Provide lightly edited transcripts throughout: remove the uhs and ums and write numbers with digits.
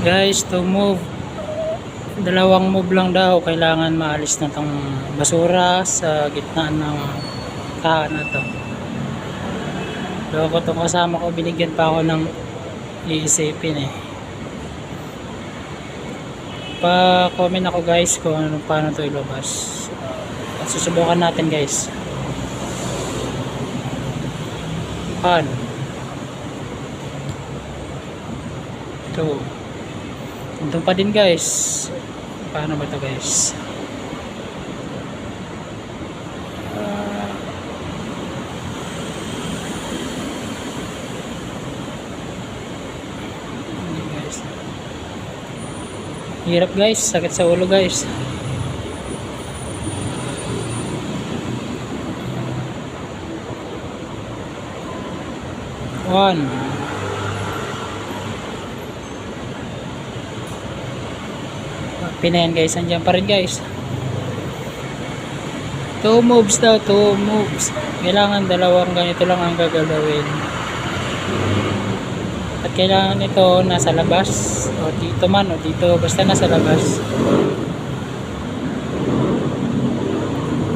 Guys, to move, dalawang move lang daw, kailangan maalis na tong basura sa gitna ng kahan na to. Loko tong kasama ko, binigyan pa ako ng iisipin eh. Pa-comment ako guys kung paano to ilabas. At susubukan natin guys. Paano? Ito. Ito pa din guys. Paano ba ito guys? Hirap guys, sakit sa ulo guys. One. Pinayan guys, andyan pa rin guys. 2 moves daw, 2 moves. Kailangan dalawang ganito lang ang gagalawin. At kailangan ito nasa labas o dito man o dito, basta nasa labas.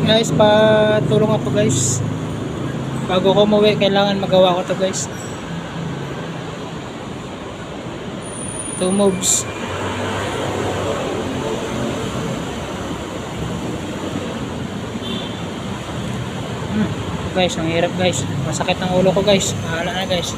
Guys, patulong ako guys. Bago ko umuwi, kailangan magawa ko to guys. 2 moves. Guys, ang hirap guys. Masakit ang ulo ko guys. Bahala na guys.